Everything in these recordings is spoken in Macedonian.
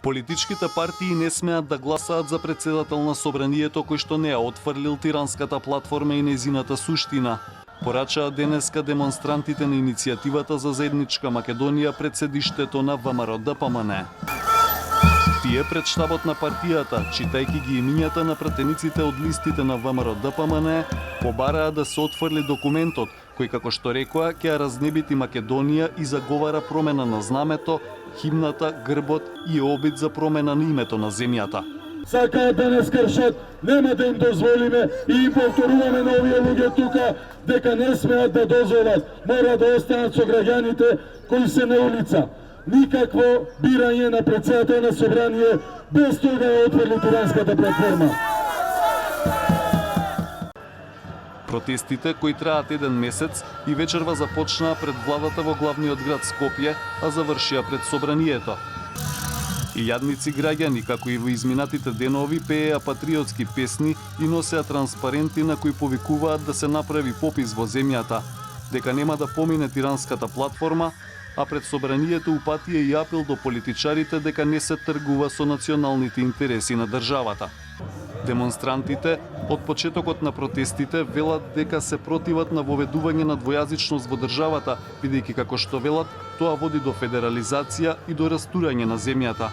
Политичките партии не смеат да гласаат за председател на собранието кој што не ја отфрлил тиранската платформа и незината суштина. Порачаа денеска демонстрантите на иницијативата за заедничка Македонија пред седиштето на ВМРО-ДПМН. Тие пред штабот на партијата, читајќи ги имињата на пратениците од листите на ВМРО-ДПМН, побараа да се отфрли документот, кој како што рекоа ќе ја разнебити Македонија и заговара промена на знамето, химната, грбот и обид за промена на името на земјата. Сакаат да не скршат, нема да им дозволиме и им повторуваме на овие луѓе тука дека не смеат да дозволат, мора да останат со граѓаните кои се на улица. Никакво бирање на председател на собрание без тој да ја отфрли тиранската платформа. Протестите, кои траат еден месец, и вечерва започнаа пред владата во главниот град Скопје, а завршија пред собранието. И јадници граѓани, како и во изминатите денови, пееа патриотски песни и носеа транспаренти на кои повикуваат да се направи попис во земјата, дека нема да помине тиранската платформа, а пред собранието упатија и апел до политичарите дека не се тргува со националните интереси на државата. Демонстрантите од почетокот на протестите велат дека се противат на воведување на двојазичност во државата, бидејќи како што велат, тоа води до федерализација и до растурање на земјата.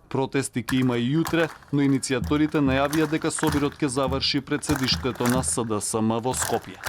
Протести ќе има и јутре, но иницијаторите најавија дека собирот ќе заврши пред седиштето на СДСМ во Скопје.